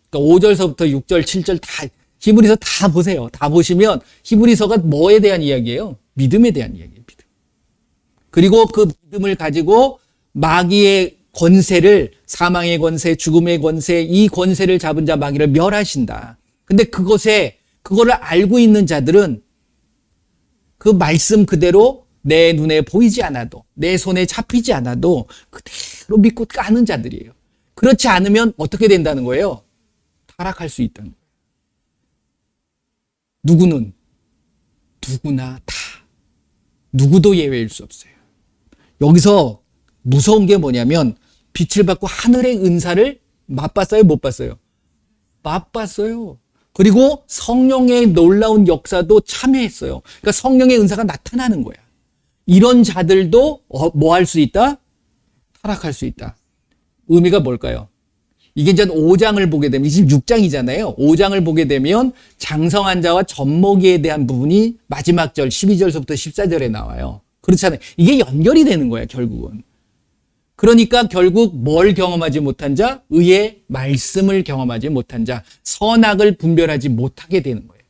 그러니까 5절서부터 6절, 7절 다 히브리서 다 보세요. 다 보시면 히브리서가 뭐에 대한 이야기예요? 믿음에 대한 이야기예요. 믿음. 그리고 그 믿음을 가지고 마귀의 권세를, 사망의 권세, 죽음의 권세, 이 권세를 잡은 자 마귀를 멸하신다. 근데 그거를 알고 있는 자들은 그 말씀 그대로 내 눈에 보이지 않아도, 내 손에 잡히지 않아도 그대로 믿고 까는 자들이에요. 그렇지 않으면 어떻게 된다는 거예요? 타락할 수 있다는 거예요. 누구나 다. 누구도 예외일 수 없어요. 여기서 무서운 게 뭐냐면 빛을 받고 하늘의 은사를 맛봤어요? 못 봤어요? 맛봤어요. 그리고 성령의 놀라운 역사도 참여했어요. 그러니까 성령의 은사가 나타나는 거야. 이런 자들도 뭐 할 수 있다? 타락할 수 있다. 의미가 뭘까요? 이게 이제 5장을 보게 되면 26장이잖아요. 5장을 보게 되면 장성한 자와 젖먹이에 대한 부분이 마지막 절 12절서부터 14절에 나와요. 그렇잖아요. 이게 연결이 되는 거예요, 결국은. 그러니까 결국 뭘 경험하지 못한 자? 의의 말씀을 경험하지 못한 자, 선악을 분별하지 못하게 되는 거예요.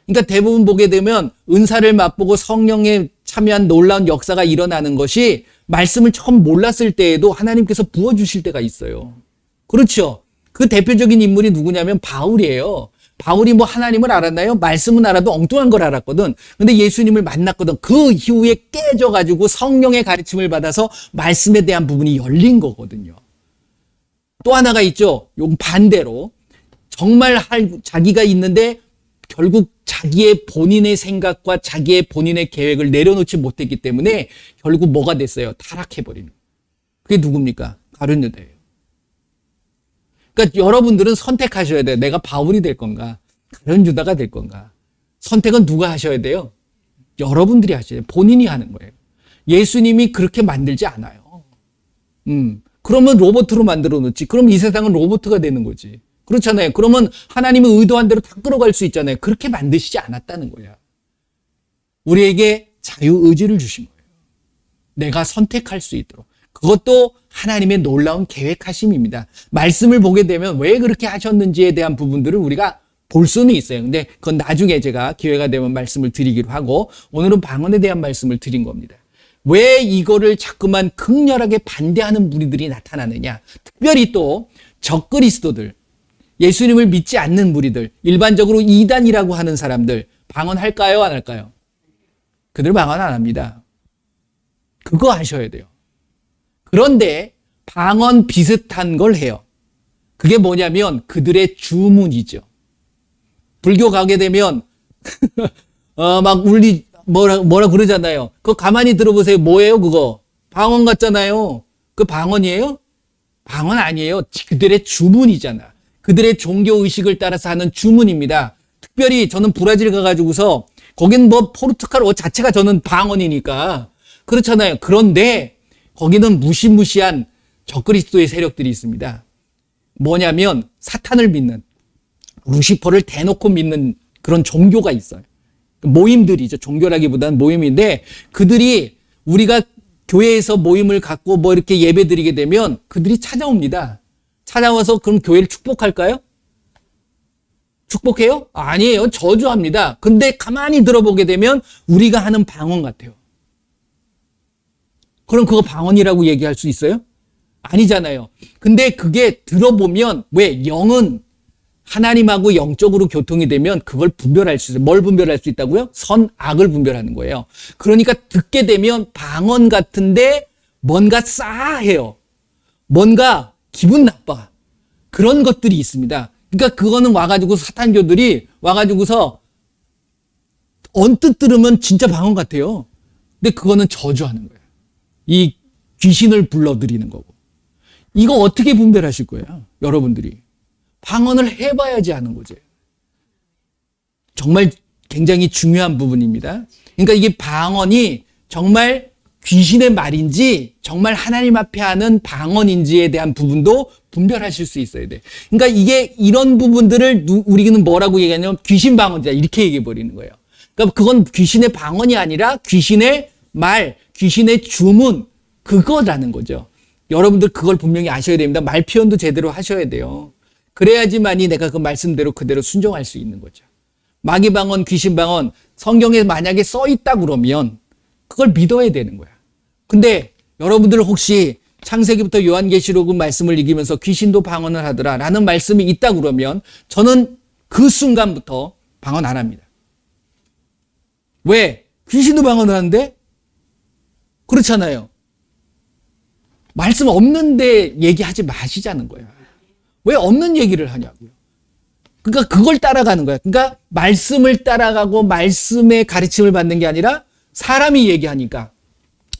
그러니까 대부분 보게 되면 은사를 맛보고 성령에 참여한 놀라운 역사가 일어나는 것이 말씀을 처음 몰랐을 때에도 하나님께서 부어주실 때가 있어요. 그렇죠. 그 대표적인 인물이 누구냐면 바울이에요. 바울이 뭐 하나님을 알았나요? 말씀은 알아도 엉뚱한 걸 알았거든. 근데 예수님을 만났거든. 그 이후에 깨져가지고 성령의 가르침을 받아서 말씀에 대한 부분이 열린 거거든요. 또 하나가 있죠. 용 반대로 정말 자기가 있는데 결국 자기의 본인의 생각과 자기의 본인의 계획을 내려놓지 못했기 때문에 결국 뭐가 됐어요? 타락해버리는. 그게 누굽니까? 가룟 유다예요. 그러니까 여러분들은 선택하셔야 돼요. 내가 바울이 될 건가? 가룟 유다가 될 건가? 선택은 누가 하셔야 돼요? 여러분들이 하셔야 돼요. 본인이 하는 거예요. 예수님이 그렇게 만들지 않아요. 그러면 로봇으로 만들어 놓지. 그럼 이 세상은 로봇가 되는 거지. 그렇잖아요. 그러면 하나님은 의도한 대로 다 끌어갈 수 있잖아요. 그렇게 만드시지 않았다는 거야. 우리에게 자유의지를 주신 거예요. 내가 선택할 수 있도록. 그것도 하나님의 놀라운 계획하심입니다. 말씀을 보게 되면 왜 그렇게 하셨는지에 대한 부분들을 우리가 볼 수는 있어요. 근데 그건 나중에 제가 기회가 되면 말씀을 드리기로 하고 오늘은 방언에 대한 말씀을 드린 겁니다. 왜 이거를 자꾸만 극렬하게 반대하는 무리들이 나타나느냐. 특별히 또 적그리스도들, 예수님을 믿지 않는 무리들, 일반적으로 이단이라고 하는 사람들 방언할까요? 안 할까요? 그들 방언 안 합니다. 그거 하셔야 돼요. 그런데 방언 비슷한 걸 해요. 그게 뭐냐면 그들의 주문이죠. 불교 가게 되면 막 뭐라 그러잖아요. 그거 가만히 들어보세요. 뭐예요 그거? 방언 같잖아요. 그 방언이에요? 방언 아니에요. 그들의 주문이잖아. 그들의 종교의식을 따라서 하는 주문입니다. 특별히 저는 브라질 가가지고서 거긴 뭐 포르투갈어 자체가 저는 방언이니까 그렇잖아요. 그런데 거기는 무시무시한 적그리스도의 세력들이 있습니다. 뭐냐면 사탄을 믿는, 루시퍼를 대놓고 믿는 그런 종교가 있어요. 모임들이죠. 종교라기보다는 모임인데 그들이 우리가 교회에서 모임을 갖고 뭐 이렇게 예배 드리게 되면 그들이 찾아옵니다. 찾아와서 그럼 교회를 축복할까요? 축복해요? 아니에요. 저주합니다. 근데 가만히 들어보게 되면 우리가 하는 방언 같아요. 그럼 그거 방언이라고 얘기할 수 있어요? 아니잖아요. 근데 그게 들어보면 왜 영은 하나님하고 영적으로 교통이 되면 그걸 분별할 수 있어요. 뭘 분별할 수 있다고요? 선, 악을 분별하는 거예요. 그러니까 듣게 되면 방언 같은데 뭔가 싸해요. 뭔가 기분 나빠. 그런 것들이 있습니다. 그러니까 그거는 와가지고 사탄교들이 와가지고서 언뜻 들으면 진짜 방언 같아요. 근데 그거는 저주하는 거예요. 이 귀신을 불러들이는 거고. 이거 어떻게 분별하실 거예요? 여러분들이. 방언을 해봐야지 하는 거죠. 정말 굉장히 중요한 부분입니다. 그러니까 이게 방언이 정말 귀신의 말인지 정말 하나님 앞에 하는 방언인지에 대한 부분도 분별하실 수 있어야 돼. 그러니까 이게 이런 부분들을 우리는 뭐라고 얘기하냐면 귀신 방언이다 이렇게 얘기해 버리는 거예요. 그러니까 그건 귀신의 방언이 아니라 귀신의 말, 귀신의 주문 그거라는 거죠. 여러분들 그걸 분명히 아셔야 됩니다. 말 표현도 제대로 하셔야 돼요. 그래야지만이 내가 그 말씀대로 그대로 순종할 수 있는 거죠. 마귀 방언, 귀신 방언 성경에 만약에 써 있다 그러면 그걸 믿어야 되는 거야. 근데 여러분들 혹시 창세기부터 요한계시록 말씀을 읽으면서 귀신도 방언을 하더라 라는 말씀이 있다 그러면 저는 그 순간부터 방언 안 합니다. 왜? 귀신도 방언을 하는데? 그렇잖아요. 말씀 없는데 얘기하지 마시자는 거야. 왜 없는 얘기를 하냐고요. 그러니까 그걸 따라가는 거야. 그러니까 말씀을 따라가고 말씀의 가르침을 받는 게 아니라 사람이 얘기하니까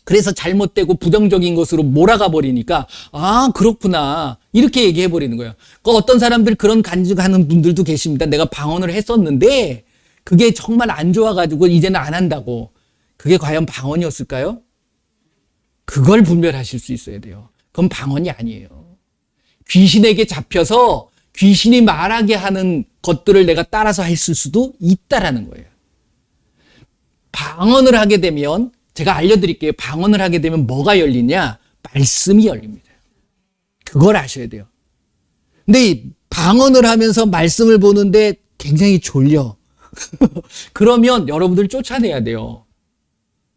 그래서 잘못되고 부정적인 것으로 몰아가 버리니까 아 그렇구나 이렇게 얘기해 버리는 거예요. 어떤 사람들 그런 간증하는 분들도 계십니다. 내가 방언을 했었는데 그게 정말 안 좋아가지고 이제는 안 한다고. 그게 과연 방언이었을까요? 그걸 분별하실 수 있어야 돼요. 그건 방언이 아니에요. 귀신에게 잡혀서 귀신이 말하게 하는 것들을 내가 따라서 했을 수도 있다라는 거예요. 방언을 하게 되면 제가 알려드릴게요. 방언을 하게 되면 뭐가 열리냐? 말씀이 열립니다. 그걸 아셔야 돼요. 근데 이 방언을 하면서 말씀을 보는데 굉장히 졸려. 그러면 여러분들 쫓아내야 돼요.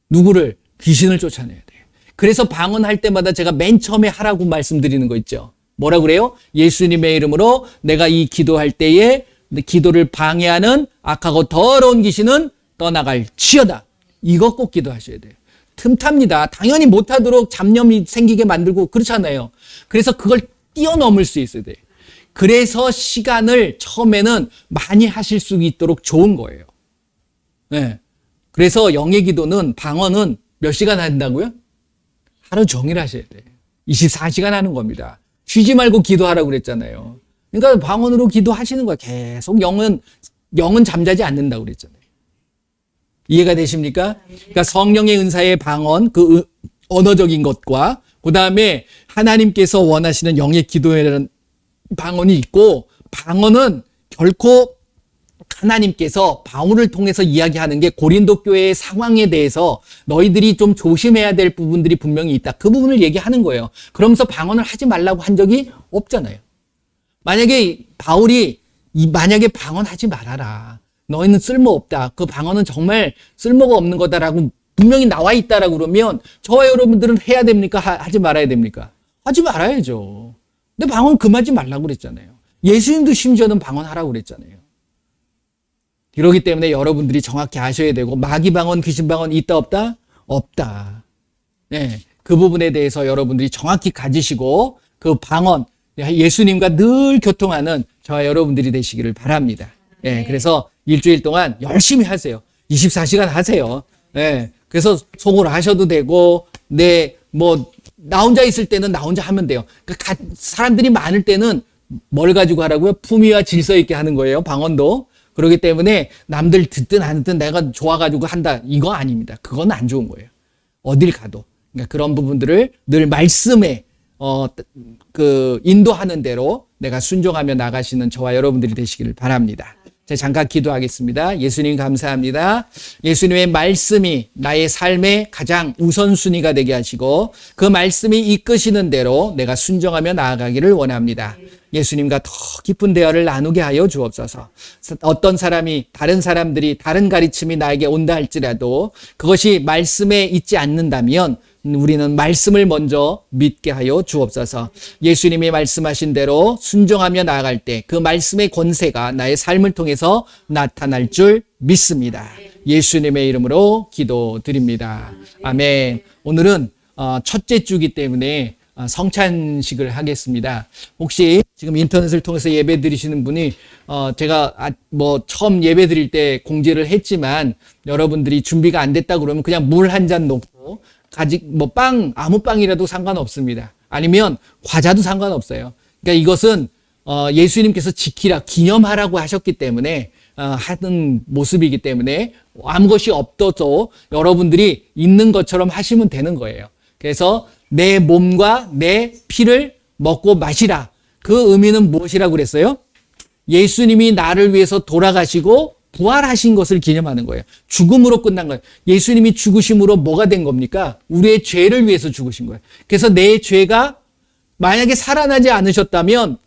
누구를? 귀신을 쫓아내야 돼요. 그래서 방언할 때마다 제가 맨 처음에 하라고 말씀드리는 거 있죠. 뭐라 그래요? 예수님의 이름으로 내가 이 기도할 때에 기도를 방해하는 악하고 더러운 귀신은 떠나갈 치여다. 이거 꼭 기도하셔야 돼요. 틈탑니다. 당연히 못하도록 잡념이 생기게 만들고 그렇잖아요. 그래서 그걸 뛰어넘을 수 있어야 돼요. 그래서 시간을 처음에는 많이 하실 수 있도록 좋은 거예요. 네. 그래서 영의 기도는 방언은 몇 시간 한다고요? 하루 종일 하셔야 돼요. 24시간 하는 겁니다. 쉬지 말고 기도하라고 그랬잖아요. 그러니까 방언으로 기도하시는 거야. 계속 영은 잠자지 않는다고 그랬잖아요. 이해가 되십니까? 그러니까 성령의 은사의 방언, 그 언어적인 것과 그 다음에 하나님께서 원하시는 영의 기도라는 방언이 있고, 방언은 결코 하나님께서 바울을 통해서 이야기하는 게 고린도 교회의 상황에 대해서 너희들이 좀 조심해야 될 부분들이 분명히 있다. 그 부분을 얘기하는 거예요. 그러면서 방언을 하지 말라고 한 적이 없잖아요. 만약에 바울이 만약에 방언하지 말아라. 너희는 쓸모없다. 그 방언은 정말 쓸모가 없는 거다라고 분명히 나와 있다라고 그러면 저와 여러분들은 해야 됩니까? 하지 말아야 됩니까? 하지 말아야죠. 근데 방언 금하지 말라고 그랬잖아요. 예수님도 심지어는 방언하라고 그랬잖아요. 그렇기 때문에 여러분들이 정확히 아셔야 되고, 마귀 방언, 귀신 방언 있다 없다? 없다. 네, 그 부분에 대해서 여러분들이 정확히 가지시고 그 방언, 예수님과 늘 교통하는 저와 여러분들이 되시기를 바랍니다. 네, 그래서 일주일 동안 열심히 하세요. 24시간 하세요. 네, 그래서 속으로 하셔도 되고, 나 혼자 있을 때는 나 혼자 하면 돼요. 그러니까 사람들이 많을 때는 뭘 가지고 하라고요? 품위와 질서 있게 하는 거예요. 방언도. 그렇기 때문에 남들 듣든 안 듣든 내가 좋아가지고 한다. 이거 아닙니다. 그건 안 좋은 거예요. 어딜 가도. 그러니까 그런 부분들을 늘 말씀에, 인도하는 대로 내가 순종하며 나가시는 저와 여러분들이 되시기를 바랍니다. 제가 잠깐 기도하겠습니다. 예수님 감사합니다. 예수님의 말씀이 나의 삶의 가장 우선순위가 되게 하시고 그 말씀이 이끄시는 대로 내가 순종하며 나아가기를 원합니다. 예수님과 더 깊은 대화를 나누게 하여 주옵소서. 어떤 사람이, 다른 사람들이 다른 가르침이 나에게 온다 할지라도 그것이 말씀에 있지 않는다면 우리는 말씀을 먼저 믿게 하여 주옵소서. 예수님이 말씀하신 대로 순종하며 나아갈 때 그 말씀의 권세가 나의 삶을 통해서 나타날 줄 믿습니다. 예수님의 이름으로 기도드립니다. 아멘. 오늘은 첫째 주기 때문에 성찬식을 하겠습니다. 혹시 지금 인터넷을 통해서 예배 드리시는 분이 제가 처음 예배 드릴 때 공지를 했지만 여러분들이 준비가 안 됐다 그러면 그냥 물 한 잔 놓고 아무 빵이라도 상관없습니다. 아니면 과자도 상관없어요. 그러니까 이것은 예수님께서 지키라, 기념하라고 하셨기 때문에 하는 모습이기 때문에 아무 것이 없어도 여러분들이 있는 것처럼 하시면 되는 거예요. 그래서 내 몸과 내 피를 먹고 마시라. 그 의미는 무엇이라고 그랬어요? 예수님이 나를 위해서 돌아가시고 부활하신 것을 기념하는 거예요. 죽음으로 끝난 거예요. 예수님이 죽으심으로 뭐가 된 겁니까? 우리의 죄를 위해서 죽으신 거예요. 그래서 내 죄가 만약에 살아나지 않으셨다면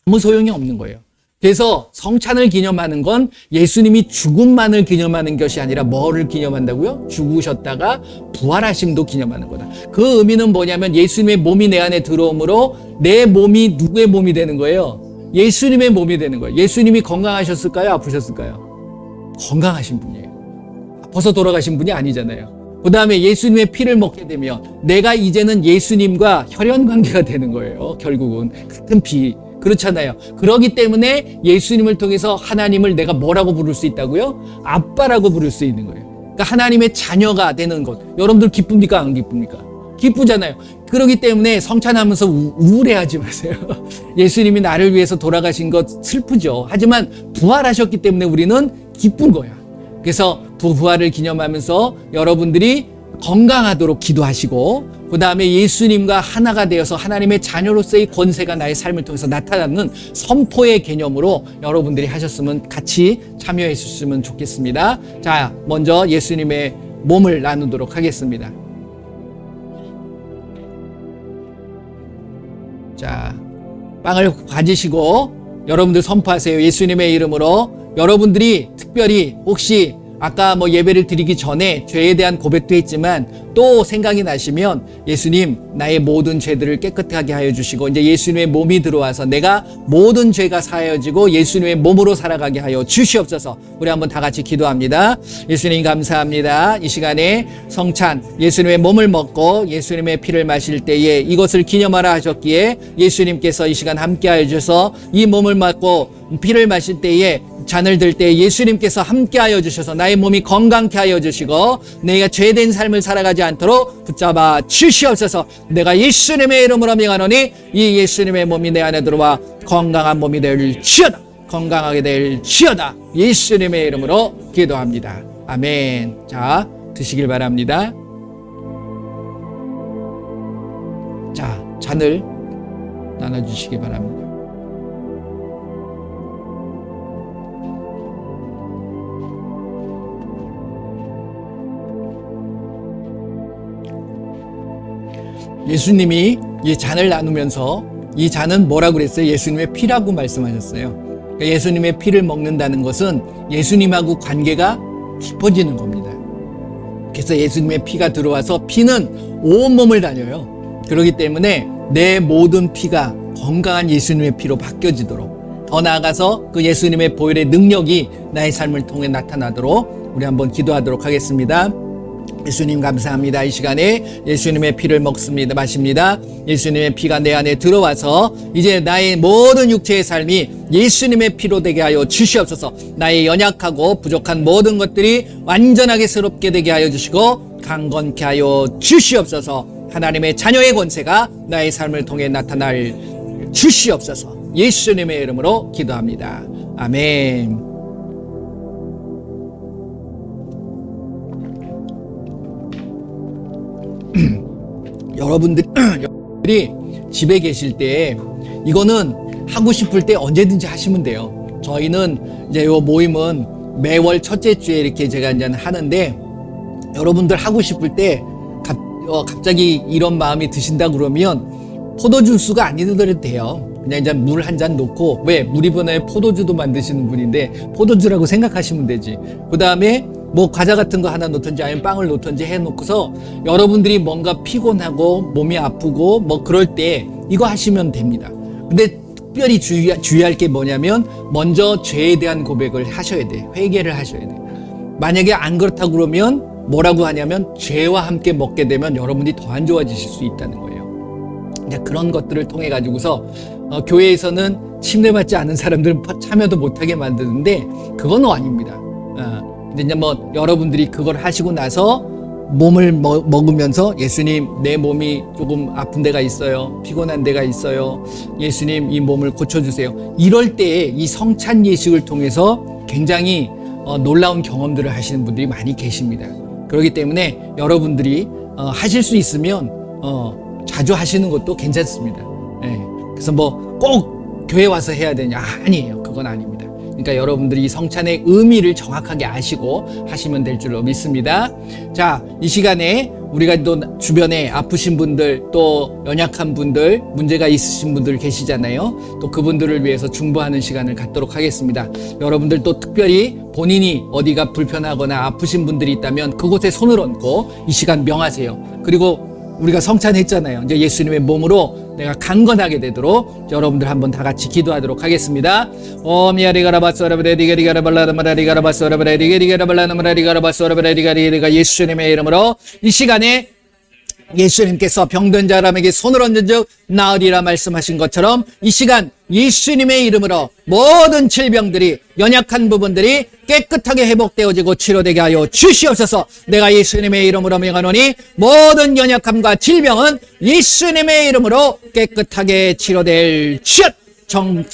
아무 소용이 없는 거예요. 그래서 성찬을 기념하는 건 예수님이 죽음만을 기념하는 것이 아니라 뭐를 기념한다고요? 죽으셨다가 부활하심도 기념하는 거다. 그 의미는 뭐냐면 예수님의 몸이 내 안에 들어옴으로 내 몸이 누구의 몸이 되는 거예요? 예수님의 몸이 되는 거예요. 예수님이 건강하셨을까요? 아프셨을까요? 건강하신 분이에요. 아파서 돌아가신 분이 아니잖아요. 그 다음에 예수님의 피를 먹게 되면 내가 이제는 예수님과 혈연 관계가 되는 거예요. 결국은 같은 피. 그렇잖아요. 그렇기 때문에 예수님을 통해서 하나님을 내가 뭐라고 부를 수 있다고요? 아빠라고 부를 수 있는 거예요. 그러니까 하나님의 자녀가 되는 것. 여러분들 기쁩니까? 안 기쁩니까? 기쁘잖아요. 그렇기 때문에 성찬하면서 우울해하지 마세요. 예수님이 나를 위해서 돌아가신 것 슬프죠. 하지만 부활하셨기 때문에 우리는 기쁜 거야. 그래서 부활을 기념하면서 여러분들이 건강하도록 기도하시고, 그 다음에 예수님과 하나가 되어서 하나님의 자녀로서의 권세가 나의 삶을 통해서 나타나는 선포의 개념으로 여러분들이 하셨으면, 같이 참여해 주셨으면 좋겠습니다. 자, 먼저 예수님의 몸을 나누도록 하겠습니다. 자, 빵을 가지시고 여러분들 선포하세요. 예수님의 이름으로. 여러분들이 특별히 혹시 아까 예배를 드리기 전에 죄에 대한 고백도 했지만 또 생각이 나시면, 예수님, 나의 모든 죄들을 깨끗하게 하여 주시고 이제 예수님의 몸이 들어와서 내가 모든 죄가 사하여지고 예수님의 몸으로 살아가게 하여 주시옵소서. 우리 한번 다 같이 기도합니다. 예수님 감사합니다. 이 시간에 성찬, 예수님의 몸을 먹고 예수님의 피를 마실 때에 이것을 기념하라 하셨기에 예수님께서 이 시간 함께 하여 주셔서 이 몸을 먹고 피를 마실 때에, 잔을 들 때 예수님께서 함께하여 주셔서 나의 몸이 건강케 하여 주시고 내가 죄된 삶을 살아가지 않도록 붙잡아 주시옵소서. 내가 예수님의 이름으로 명하노니 이 예수님의 몸이 내 안에 들어와 건강한 몸이 될지어다. 건강하게 될지어다. 예수님의 이름으로 기도합니다. 아멘. 자, 드시길 바랍니다. 자, 잔을 나눠주시기 바랍니다. 예수님이 이 잔을 나누면서 이 잔은 뭐라고 그랬어요? 예수님의 피라고 말씀하셨어요. 그러니까 예수님의 피를 먹는다는 것은 예수님하고 관계가 깊어지는 겁니다. 그래서 예수님의 피가 들어와서 피는 온몸을 다녀요. 그렇기 때문에 내 모든 피가 건강한 예수님의 피로 바뀌어지도록, 더 나아가서 그 예수님의 보혈의 능력이 나의 삶을 통해 나타나도록 우리 한번 기도하도록 하겠습니다. 예수님 감사합니다. 이 시간에 예수님의 피를 먹습니다. 마십니다. 예수님의 피가 내 안에 들어와서 이제 나의 모든 육체의 삶이 예수님의 피로 되게 하여 주시옵소서. 나의 연약하고 부족한 모든 것들이 완전하게 새롭게 되게 하여 주시고 강건케 하여 주시옵소서. 하나님의 자녀의 권세가 나의 삶을 통해 나타날 주시옵소서. 예수님의 이름으로 기도합니다. 아멘. 여러분들이 집에 계실 때 이거는 하고 싶을 때 언제든지 하시면 돼요. 저희는 이제 요 모임은 매월 첫째 주에 이렇게 제가 이제 하는데, 여러분들 하고 싶을 때 갑자기 이런 마음이 드신다 그러면 포도주스가 아니더라도 돼요. 그냥 이제 물 한 잔 놓고, 왜 물이 번에 포도주도 만드시는 분인데 포도주라고 생각하시면 되지. 그 다음에 과자 같은 거 하나 놓든지 아니면 빵을 놓든지 해놓고서 여러분들이 뭔가 피곤하고 몸이 아프고 그럴 때 이거 하시면 됩니다. 근데 특별히 주의할 게 뭐냐면, 먼저 죄에 대한 고백을 하셔야 돼. 회개를 하셔야 돼. 만약에 안 그렇다고 그러면 뭐라고 하냐면, 죄와 함께 먹게 되면 여러분이 더 안 좋아지실 수 있다는 거예요. 그러니까 그런 것들을 통해 가지고서 교회에서는 침례받지 않은 사람들은 참여도 못하게 만드는데 그건 아닙니다. 근데 이제 여러분들이 그걸 하시고 나서 몸을 먹으면서, 예수님, 내 몸이 조금 아픈 데가 있어요. 피곤한 데가 있어요. 예수님, 이 몸을 고쳐주세요. 이럴 때에 이 성찬 예식을 통해서 굉장히 놀라운 경험들을 하시는 분들이 많이 계십니다. 그렇기 때문에 여러분들이 하실 수 있으면 자주 하시는 것도 괜찮습니다. 예. 그래서 꼭 교회 와서 해야 되냐? 아니에요. 그건 아닙니다. 그러니까 여러분들이 이 성찬의 의미를 정확하게 아시고 하시면 될 줄로 믿습니다. 자, 이 시간에 우리가 또 주변에 아프신 분들, 또 연약한 분들, 문제가 있으신 분들 계시잖아요. 또 그분들을 위해서 중보하는 시간을 갖도록 하겠습니다. 여러분들 또 특별히 본인이 어디가 불편하거나 아프신 분들이 있다면 그곳에 손을 얹고 이 시간 명하세요. 그리고 우리가 성찬했잖아요. 이제 예수님의 몸으로 내가 강건하게 되도록 여러분들 한번 다 같이 기도하도록 하겠습니다. 예수님의 이름으로 이 시간에 예수님께서 병든 사람에게 손을 얹은 즉 나으리라 말씀하신 것처럼 이 시간 예수님의 이름으로 모든 질병들이, 연약한 부분들이 깨끗하게 회복되어지고 치료되게 하여 주시옵소서. 내가 예수님의 이름으로 명하노니 모든 연약함과 질병은 예수님의 이름으로 깨끗하게 치료될 것,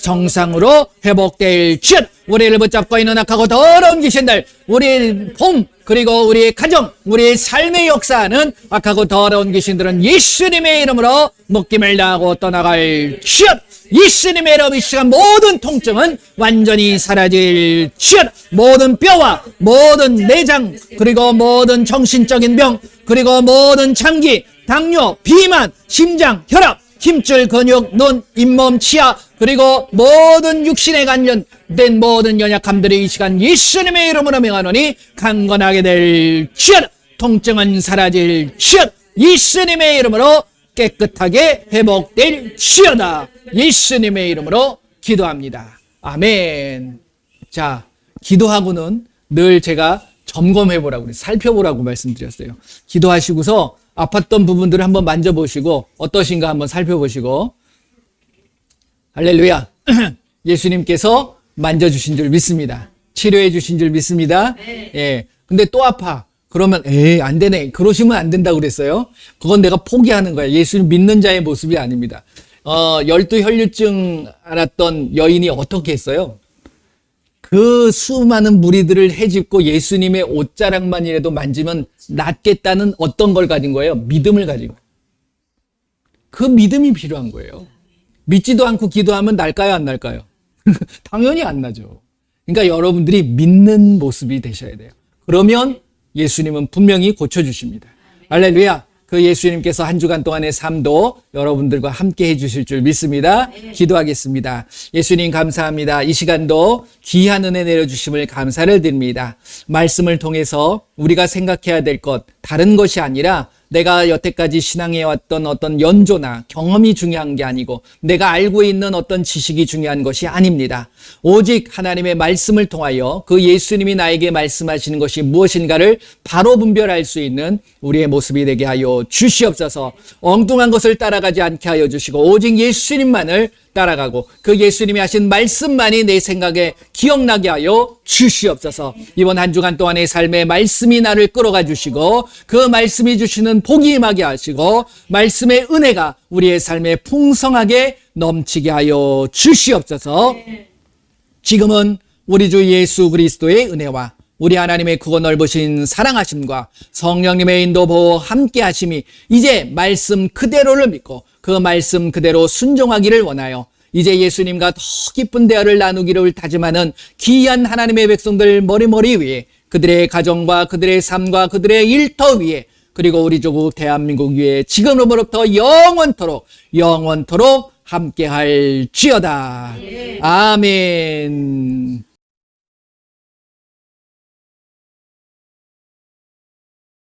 정상으로 회복될 것. 우리를 붙잡고 있는 악하고 더러운 귀신들, 우리의 봄, 그리고 우리의 가정, 우리의 삶의 역사하는 악하고 더러운 귀신들은 예수님의 이름으로 묶임을 당하고 떠나갈 것. 예수님의 이름, 이 시간 모든 통증은 완전히 사라질 것. 모든 뼈와 모든 내장, 그리고 모든 정신적인 병, 그리고 모든 장기, 당뇨, 비만, 심장, 혈압, 힘줄, 근육, 눈, 잇몸, 치아, 그리고 모든 육신에 관련된 모든 연약함들이 이 시간 예수님의 이름으로 명하노니 강건하게 될 것, 통증은 사라질 것, 예수님의 이름으로 깨끗하게 회복될 지어다. 예수님의 이름으로 기도합니다. 아멘. 자, 기도하고는 늘 제가 점검해보라고, 살펴보라고 말씀드렸어요. 기도하시고서 아팠던 부분들을 한번 만져보시고 어떠신가 한번 살펴보시고, 할렐루야. 예수님께서 만져주신 줄 믿습니다. 치료해 주신 줄 믿습니다. 예. 근데 또 아파. 그러면 안 되네. 그러시면 안 된다고 그랬어요. 그건 내가 포기하는 거야. 예수님 믿는 자의 모습이 아닙니다. 열두 혈류증 앓았던 여인이 어떻게 했어요? 그 수많은 무리들을 헤집고 예수님의 옷자락만이라도 만지면 낫겠다는 어떤 걸 가진 거예요? 믿음을 가진 거예요. 그 믿음이 필요한 거예요. 믿지도 않고 기도하면 날까요, 안 날까요? 당연히 안 나죠. 그러니까 여러분들이 믿는 모습이 되셔야 돼요. 그러면 예수님은 분명히 고쳐주십니다. 할렐루야. 그 예수님께서 한 주간 동안의 삶도 여러분들과 함께 해주실 줄 믿습니다. 기도하겠습니다. 예수님 감사합니다. 이 시간도 귀한 은혜 내려주심을 감사를 드립니다. 말씀을 통해서 우리가 생각해야 될 것, 다른 것이 아니라 내가 여태까지 신앙해왔던 어떤 연조나 경험이 중요한 게 아니고 내가 알고 있는 어떤 지식이 중요한 것이 아닙니다. 오직 하나님의 말씀을 통하여 그 예수님이 나에게 말씀하시는 것이 무엇인가를 바로 분별할 수 있는 우리의 모습이 되게 하여 주시옵소서. 엉뚱한 것을 따라가지 않게 하여 주시고 오직 예수님만을 따라가고 그 예수님이 하신 말씀만이 내 생각에 기억나게 하여 주시옵소서. 이번 한 주간 동안의 삶의 말씀이 나를 끌어가 주시고 그 말씀이 주시는 복이 임하게 하시고 말씀의 은혜가 우리의 삶에 풍성하게 넘치게 하여 주시옵소서. 지금은 우리 주 예수 그리스도의 은혜와 우리 하나님의 크고 넓으신 사랑하심과 성령님의 인도 보호 함께 하심이 이제 말씀 그대로를 믿고 그 말씀 그대로 순종하기를 원하여 이제 예수님과 더 깊은 대화를 나누기를 다짐하는 귀한 하나님의 백성들 머리머리 위에 그들의 가정과 그들의 삶과 그들의 일터 위에 그리고 우리 조국 대한민국 위에 지금으로부터 영원토록 함께할 지어다. 아멘.